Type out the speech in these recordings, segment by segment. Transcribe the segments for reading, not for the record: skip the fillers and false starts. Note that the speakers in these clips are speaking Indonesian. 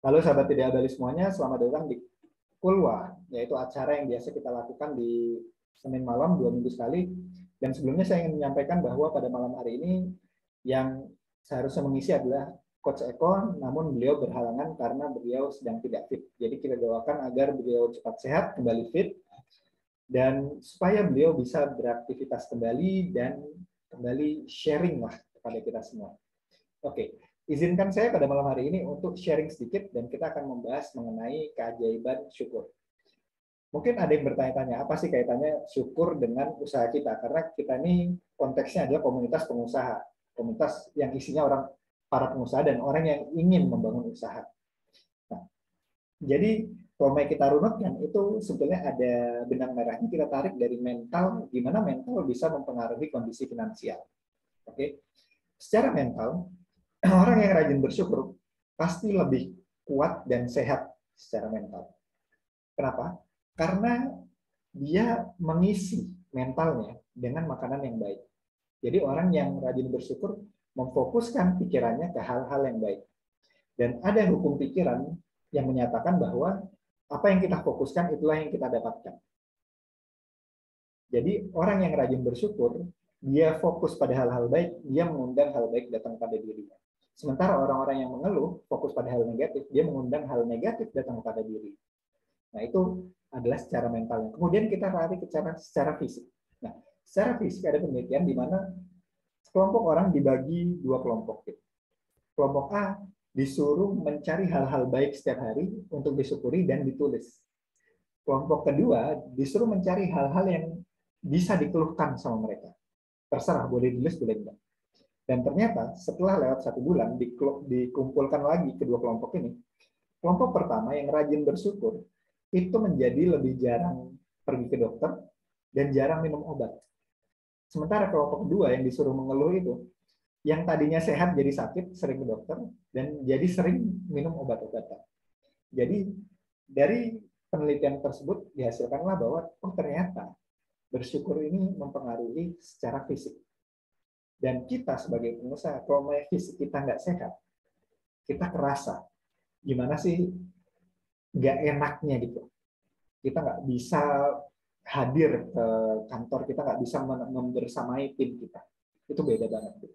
Halo sahabat Tidak Abali semuanya, selamat datang di Kulwa, yaitu acara yang biasa kita lakukan di Senin malam 2 minggu sekali. Dan sebelumnya saya ingin menyampaikan bahwa pada malam hari ini yang seharusnya mengisi adalah Coach Eko, namun beliau berhalangan karena beliau sedang tidak fit. Jadi kita doakan agar beliau cepat sehat, kembali fit, dan supaya beliau bisa beraktivitas kembali dan kembali sharing lah kepada kita semua. Oke, izinkan saya pada malam hari ini untuk sharing sedikit dan kita akan membahas mengenai keajaiban syukur. Mungkin ada yang bertanya-tanya, apa sih kaitannya syukur dengan usaha kita? Karena kita ini konteksnya adalah komunitas pengusaha, komunitas yang isinya para pengusaha dan orang yang ingin membangun usaha. Nah, jadi kalau kita runutkan itu sebetulnya ada benang merahnya, kita tarik dari mental, di mana mental bisa mempengaruhi kondisi finansial. Oke, secara mental orang yang rajin bersyukur pasti lebih kuat dan sehat secara mental. Kenapa? Karena dia mengisi mentalnya dengan makanan yang baik. Jadi orang yang rajin bersyukur memfokuskan pikirannya ke hal-hal yang baik. Dan ada hukum pikiran yang menyatakan bahwa apa yang kita fokuskan itulah yang kita dapatkan. Jadi orang yang rajin bersyukur, dia fokus pada hal-hal baik, dia mengundang hal baik datang pada dirinya. Sementara orang-orang yang mengeluh, fokus pada hal negatif, dia mengundang hal negatif datang pada diri. Nah, itu adalah secara mental. Kemudian kita lari ke secara fisik. Nah, secara fisik ada penelitian di mana kelompok orang dibagi dua kelompok. Kelompok A disuruh mencari hal-hal baik setiap hari untuk disyukuri dan ditulis. Kelompok kedua disuruh mencari hal-hal yang bisa dikeluhkan sama mereka. Terserah, boleh ditulis, boleh enggak. Dan ternyata setelah lewat 1 bulan dikumpulkan lagi kedua kelompok ini. Kelompok pertama yang rajin bersyukur itu menjadi lebih jarang pergi ke dokter dan jarang minum obat. Sementara kelompok kedua yang disuruh mengeluh itu, yang tadinya sehat jadi sakit, sering ke dokter, dan jadi sering minum obat-obatan. Jadi dari penelitian tersebut dihasilkanlah bahwa ternyata bersyukur ini mempengaruhi secara fisik. Dan kita sebagai pengusaha, kalau fisik kita nggak sehat, kita kerasa gimana sih nggak enaknya gitu. Kita nggak bisa hadir ke kantor, kita nggak bisa membersamai tim kita. Itu beda banget.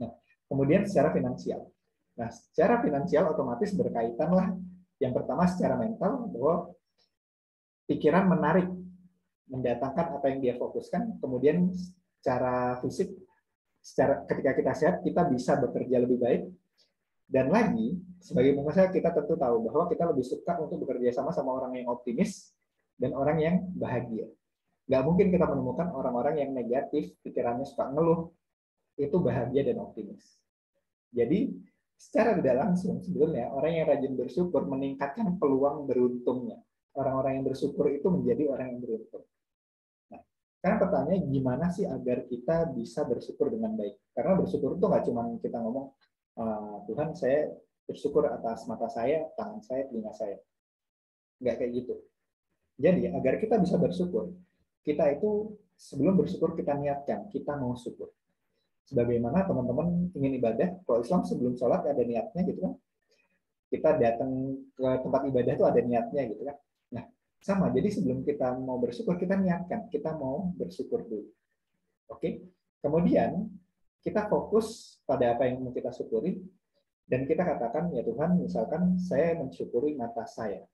Nah, kemudian secara finansial. Nah, secara finansial otomatis berkaitan lah. Yang pertama secara mental, bahwa pikiran menarik, mendatangkan apa yang dia fokuskan. Kemudian secara fisik, ketika kita sehat, kita bisa bekerja lebih baik. Dan lagi, sebagai pengusaha kita tentu tahu bahwa kita lebih suka untuk bekerja sama orang yang optimis dan orang yang bahagia. Nggak mungkin kita menemukan orang-orang yang negatif, pikirannya suka ngeluh, itu bahagia dan optimis. Jadi, secara tidak langsung, sebetulnya orang yang rajin bersyukur meningkatkan peluang beruntungnya. Orang-orang yang bersyukur itu menjadi orang yang beruntung. Nah, sekarang pertanyaannya gimana sih agar kita bisa bersyukur dengan baik? Karena bersyukur itu nggak cuma kita ngomong, Tuhan saya bersyukur atas mata saya, tangan saya, telinga saya. Nggak kayak gitu. Jadi agar kita bisa bersyukur, kita itu sebelum bersyukur kita niatkan, kita mau syukur. Sebagaimana teman-teman ingin ibadah, kalau Islam sebelum sholat ada niatnya gitu kan. Kita datang ke tempat ibadah itu ada niatnya gitu kan. Nah, sama. Jadi sebelum kita mau bersyukur, kita niatkan, kita mau bersyukur dulu. Oke? Kemudian kita fokus pada apa yang mau kita syukuri, dan kita katakan, ya Tuhan, misalkan saya mensyukuri mata saya.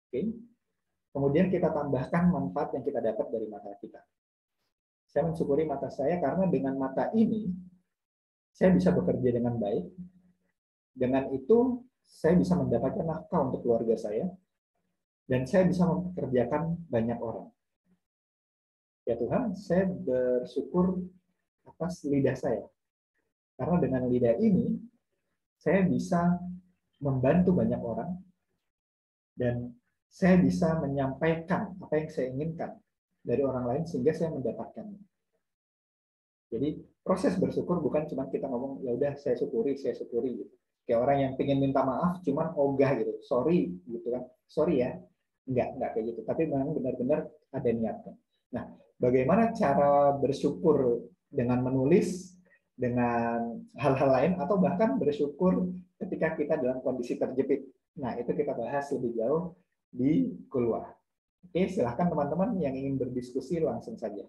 Oke? Kemudian kita tambahkan manfaat yang kita dapat dari mata kita. Saya mensyukuri mata saya karena dengan mata ini, saya bisa bekerja dengan baik. Dengan itu, saya bisa mendapatkan nafkah untuk keluarga saya, dan saya bisa mempekerjakan banyak orang. Ya Tuhan, saya bersyukur atas lidah saya. Karena dengan lidah ini, saya bisa membantu banyak orang, dan saya bisa menyampaikan apa yang saya inginkan dari orang lain sehingga saya mendapatkannya. Jadi proses bersyukur bukan cuma kita ngomong ya udah saya syukuri gitu. Kayak orang yang pengen minta maaf cuman ogah gitu, sorry gitu kan, sorry ya, enggak kayak gitu. Tapi memang benar-benar ada niatnya. Nah, bagaimana cara bersyukur dengan menulis dengan hal-hal lain, atau bahkan bersyukur ketika kita dalam kondisi terjepit. Nah, itu kita bahas lebih jauh di keluar. Oke, silahkan teman-teman yang ingin berdiskusi langsung saja.